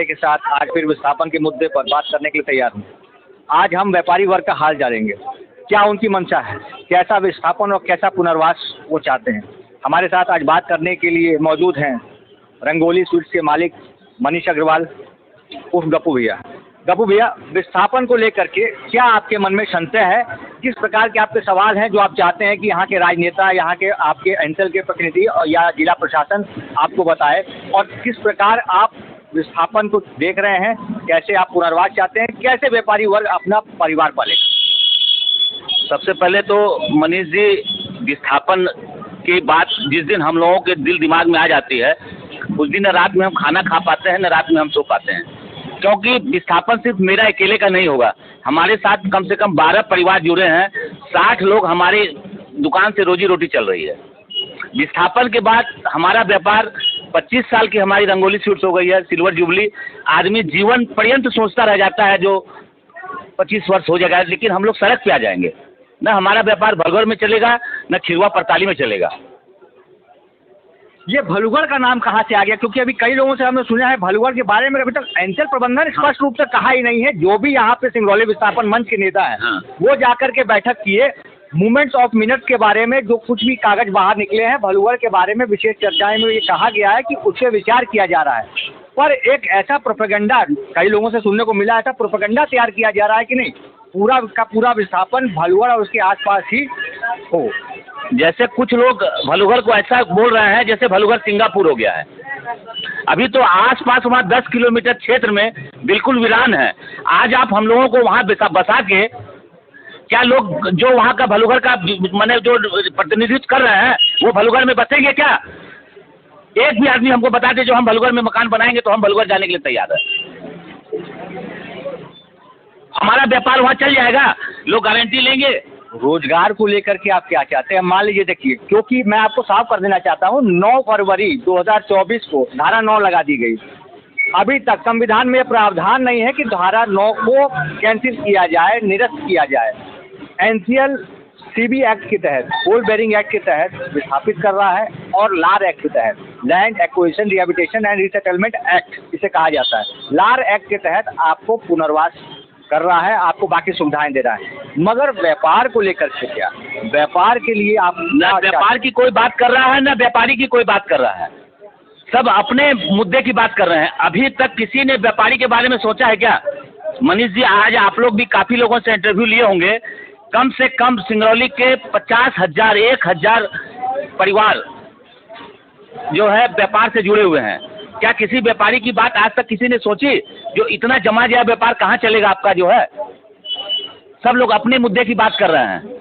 के साथ आज फिर विस्थापन के मुद्दे पर बात करने के लिए तैयार हूँ। आज हम व्यापारी वर्ग का हाल जानेंगे, क्या उनकी मंशा है, कैसा विस्थापन और कैसा पुनर्वास वो चाहते हैं। हमारे साथ आज बात करने के लिए मौजूद हैं रंगोली स्वीट्स के मालिक मनीष अग्रवाल उर्फ गप्पू भैया। गप्पू भैया, विस्थापन को लेकर के क्या आपके मन में संशय है? किस प्रकार के आपके सवाल हैं जो आप चाहते हैं कि यहाँ के राजनेता, यहाँ के आपके अंचल के प्रतिनिधि या जिला प्रशासन आपको बताए, और किस प्रकार आप विस्थापन को देख रहे हैं, कैसे आप पुनर्वास चाहते हैं, कैसे व्यापारी वर्ग अपना परिवार पाले? सबसे पहले तो मनीष जी, विस्थापन की बात जिस दिन हम लोगों के दिल दिमाग में आ जाती है, उस दिन न रात में हम खाना खा पाते हैं न रात में हम सो पाते हैं। क्योंकि विस्थापन सिर्फ मेरा अकेले का नहीं होगा, हमारे साथ कम से कम 12 परिवार जुड़े हैं, 60 लोग हमारी दुकान से रोजी रोटी चल रही है। विस्थापन के बाद हमारा व्यापार 25 साल की हमारी रंगोली स्वीट्स हो गई है, सिल्वर जुबली। आदमी जीवन पर्यंत सोचता रह जाता है जो 25 वर्ष हो जाएगा, लेकिन हम लोग सड़क पे आ जाएंगे। न हमारा व्यापार भलगड़ में चलेगा न खिरवा परताली में चलेगा। ये भलुगढ़ का नाम कहाँ से आ गया? क्योंकि अभी कई लोगों से हमने सुना है भलुगढ़ के बारे में अभी तक अंचल प्रबंधन स्पष्ट रूप से कहा ही नहीं है। जो भी यहाँ पे सिंगरौली विस्थापन मंच के नेता हैं, वो जाकर के बैठक किए, मूवमेंट्स ऑफ मिनट्स के बारे में जो कुछ भी कागज बाहर निकले हैं, भलुगढ़ के बारे में विशेष चर्चाएं में ये कहा गया है कि उस पर विचार किया जा रहा है। पर एक ऐसा प्रोपेगेंडा कई लोगों से सुनने को मिला, ऐसा प्रोपेगेंडा तैयार किया जा रहा है कि नहीं, पूरा का पूरा विस्थापन भलुगढ़ और उसके आसपास ही हो। जैसे कुछ लोग भलुगढ़ को ऐसा बोल रहे हैं जैसे भलुगढ़ सिंगापुर हो गया है। अभी तो आसपास वहाँ 10 किलोमीटर क्षेत्र में बिल्कुल वीरान है। आज आप हम लोगों को वहाँ बसा के, क्या लोग जो वहाँ का भलुगढ़ का माने जो प्रतिनिधित्व कर रहे हैं वो भलुगढ़ में बसेंगे क्या? एक भी आदमी हमको बता दे जो हम भलुगढ़ में मकान बनाएंगे तो हम भलुगढ़ जाने के लिए तैयार है। हमारा व्यापार वहाँ चल जाएगा, लोग गारंटी लेंगे। रोजगार को लेकर के आप क्या चाहते हैं? मान लीजिए, देखिए, क्योंकि मैं आपको साफ कर देना चाहता हूँ, 9 फरवरी 2024 को धारा 9 लगा दी गई। अभी तक संविधान में प्रावधान नहीं है कि धारा 9 को कैंसिल किया जाए, निरस्त किया जाए। एनसीएल सीबी एक्ट के तहत, कोल बेरिंग एक्ट के तहत विस्थापित कर रहा है, और लार एक्ट के तहत, land acquisition rehabilitation and resettlement act इसे कहा जाता है। लार एक्ट के तहत आपको पुनर्वास कर रहा है, आपको बाकी सुविधाएं दे रहा है। मगर व्यापार को लेकर के क्या? व्यापार के लिए आप न व्यापार की कोई बात कर रहा है, न व्यापारी की कोई बात कर रहा है। सब अपने मुद्दे की बात कर रहे हैं। अभी तक किसी ने व्यापारी के बारे में सोचा है क्या? मनीष जी, आज आप लोग भी काफी लोगों से इंटरव्यू लिए होंगे, कम से कम सिंगरौली के 50,000 1,000 परिवार जो है व्यापार से जुड़े हुए हैं। क्या किसी व्यापारी की बात आज तक किसी ने सोची? जो इतना जमा जाए व्यापार कहाँ चलेगा आपका जो है? सब लोग अपने मुद्दे की बात कर रहे हैं।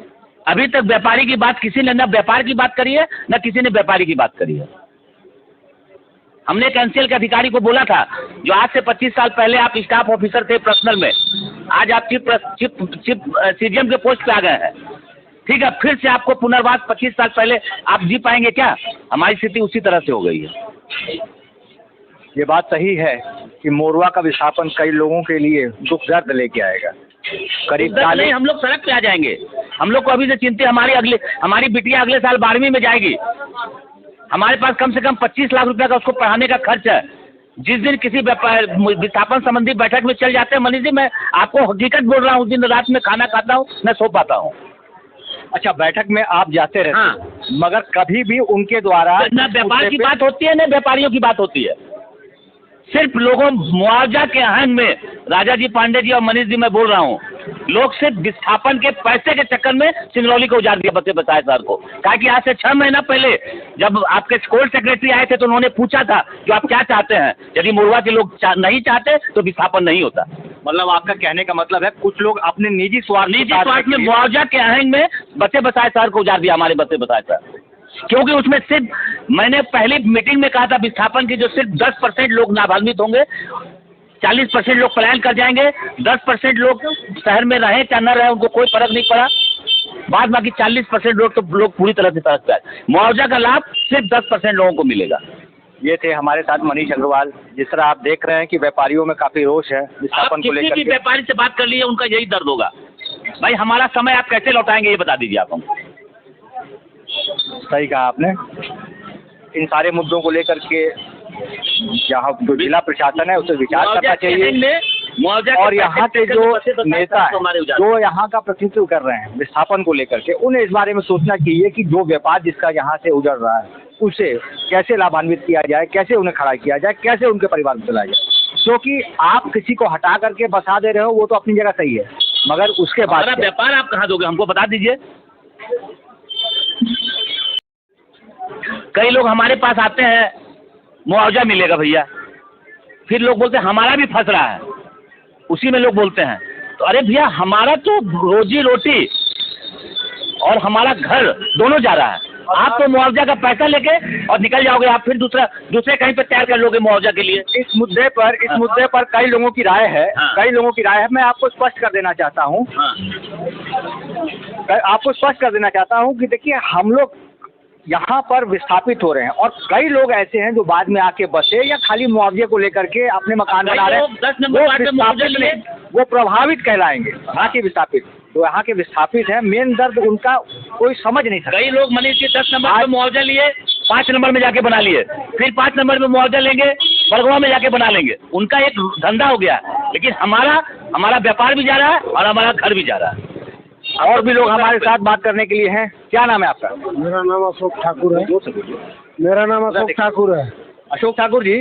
अभी तक व्यापारी की बात किसी ने, न व्यापार की बात करी है न किसी ने व्यापारी की बात करी है। हमने एक एनसीएल के अधिकारी को बोला था, जो आज से 25 साल पहले आप स्टाफ ऑफिसर थे पर्सनल में, आज आप चीफ सीजीएम के पोस्ट पे आ गए हैं। ठीक है, फिर से आपको पुनर्वास 25 साल पहले आप जी पाएंगे क्या? हमारी स्थिति उसी तरह से हो गई है। ये बात सही है कि मोरवा का विस्थापन कई लोगों के लिए दुख दर्द लेके आएगा। करीब नहीं, हम लोग सड़क पे आ जाएंगे। हम लोग को अभी से चिंता, हमारी बिटिया अगले साल 12वीं में जाएगी। हमारे पास कम से कम 25 लाख रुपया का उसको पढ़ाने का खर्च है। जिस दिन किसी विस्थापन संबंधी बैठक में चल जाते हैं, मनीष जी, मैं आपको हकीकत बोल रहा हूँ, उस दिन रात में खाना खाता हूँ, न सो पाता हूँ। अच्छा, बैठक में आप जाते रहते हैं, मगर कभी भी उनके द्वारा न व्यापार की बात होती है न व्यापारियों की बात होती है। सिर्फ लोगों मुआवजा के आहंग में, राजा जी, पांडे जी और मनीष जी, मैं बोल रहा हूँ, लोग सिर्फ विस्थापन के पैसे के चक्कर में सिंगरौली को उजाड़ दिया बताए सर को। कहा कि आज से 6 महीना पहले जब आपके कोर्ट सेक्रेटरी आए थे तो उन्होंने पूछा था कि आप क्या चाहते हैं। यदि मोरवा के लोग नहीं चाहते तो विस्थापन नहीं होता। मतलब आपका कहने का मतलब है कुछ लोग अपने निजी स्वार्थ में मुआवजा के आहंग में बच्चे बसाए सर को उजाड़ दिया, हमारे बच्चे बसाए सर। क्योंकि उसमें सिर्फ मैंने पहली मीटिंग में कहा था, विस्थापन के जो सिर्फ 10% लोग लाभान्वित होंगे, 40% लोग पलायन कर जाएंगे, 10% लोग शहर में रहे चाहे न रहे, उनको कोई फर्क नहीं पड़ा। बाद बाकी 40% लोग पूरी तरह से तरस गए। मुआवजा का लाभ सिर्फ 10% लोगों को मिलेगा। ये थे हमारे साथ मनीष अग्रवाल। जिस तरह आप देख रहे हैं कि व्यापारियों में काफी रोष है विस्थापन को लेकर। किसी भी व्यापारी से बात कर लीजिए, उनका यही दर्द होगा। भाई, हमारा समय आप कैसे लौटाएंगे ये बता दीजिए आप हमको। सही कहा आपने। इन सारे मुद्दों को लेकर के यहाँ जो जिला प्रशासन है उसे विचार करना चाहिए। मुआवजा और यहाँ के जो नेता है जो यहाँ का प्रतिनिधित्व कर रहे हैं विस्थापन को लेकर के, उन्हें इस बारे में सोचना चाहिए कि जो व्यापार जिसका यहाँ से उजड़ रहा है उसे कैसे लाभान्वित किया जाए, कैसे उन्हें खड़ा किया जाए, कैसे उनके परिवार को चलाया जाए। क्योंकि आप किसी को हटा करके बसा दे रहे हो वो तो अपनी जगह सही है, मगर उसके बाद व्यापार आप कहाँ दोगे, हमको बता दीजिए। कई लोग हमारे पास आते हैं, मुआवजा मिलेगा भैया, फिर लोग बोलते हैं हमारा भी फंस रहा है, उसी में लोग बोलते हैं। तो अरे भैया हमारा तो रोजी रोटी और हमारा घर दोनों जा रहा है। आप तो मुआवजा का पैसा लेके और निकल जाओगे, आप फिर दूसरे कहीं पे तैयार कर लोगे मुआवजा के लिए। इस मुद्दे पर कई लोगों की राय है, कई लोगों की राय है। मैं आपको स्पष्ट कर देना चाहता हूँ, कि देखिए हम लोग यहाँ पर विस्थापित हो रहे हैं और कई लोग ऐसे हैं जो बाद में आके बसे या खाली मुआवजे को लेकर के अपने मकान बना रहे हैं। 10 नंबर वार्ड में मुआवजा लिए वो प्रभावित कहलाएंगे, यहाँ के विस्थापित। तो यहाँ के विस्थापित हैं, मेन दर्द उनका कोई समझ नहीं सकता। कई लोग मनीष जी 10 नंबर में मुआवजा लिए, 5 नंबर में जाके बना लिए, फिर 5 नंबर में मुआवजा लेंगे, बरगवा में जाके बना लेंगे। उनका एक धंधा हो गया, लेकिन हमारा व्यापार भी जा रहा है और हमारा घर भी जा रहा है। और भी लोग हमारे साथ बात करने के लिए हैं। क्या नाम है आपका? मेरा नाम अशोक ठाकुर है। मेरा नाम अशोक ठाकुर है। अशोक ठाकुर जी,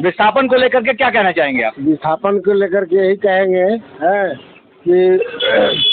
विस्थापन को लेकर के क्या कहना चाहेंगे आप? विस्थापन को लेकर के यही कहेंगे है कि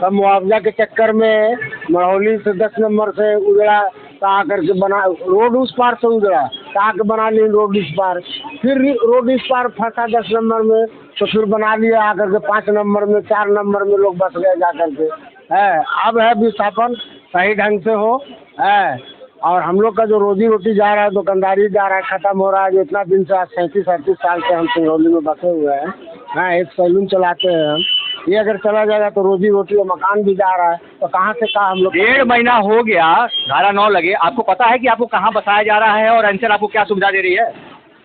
सब मुआवजा के चक्कर में मरौली से 10 नंबर से उजड़ा कहा करके बना, रोड उस पार से उजड़ा कहा के बना ली रोड इस पार, फिर रोड इस पार फंसा 10 नंबर में, तो फिर बना लिया आकर के 5 नंबर में, 4 नंबर में लोग बस गए जा करके है। अब है विस्थापन सही ढंग से हो है, और हम लोग का जो रोजी रोटी जा रहा है, दुकानदारी जा रहा है, खत्म हो रहा है। जो इतना दिन से 37-38 साल से हम सिंगरौली में बसे हुए हैं, हाँ एक सैलून चलाते हैं हम। ये अगर चला जाएगा तो रोजी रोटी और मकान भी जा रहा है, तो कहाँ से कहाँ हम लोग। 1.5 महीना हो गया, धारा 9 लगे। आपको पता है कि आपको कहाँ बसाया जा रहा है और अंचल आपको क्या सुविधा दे रही है?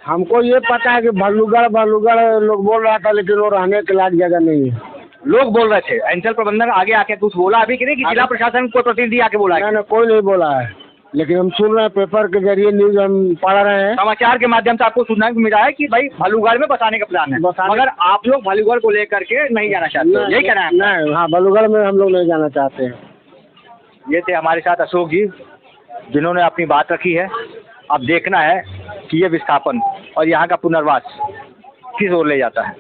हमको ये पता है कि भल्लूगढ़ लोग बोल रहा था, लेकिन वो रहने के लायक जगह नहीं है। लोग बोल रहे थे, अंचल प्रबंधन आगे आके कुछ बोला अभी कि नहीं, कि जिला प्रशासन को प्रतिनिधि आके बोला है? नहीं, कोई नहीं बोला है, लेकिन हम सुन रहे हैं, पेपर के जरिए न्यूज हम पढ़ रहे हैं, समाचार के माध्यम से आपको सुनने को मिला है कि भाई भल्लूगढ़ में बसाने का प्लान है, मगर आप लोग भल्लूगढ़ को लेकर के नहीं जाना चाहते, यही कहना है? नहीं, हाँ भल्लूगढ़ में हम लोग नहीं जाना चाहते हैं। ये थे हमारे साथ अशोक जी, जिन्होंने अपनी बात रखी है। अब देखना है कि ये विस्थापन और यहाँ का पुनर्वास किस ओर ले जाता है।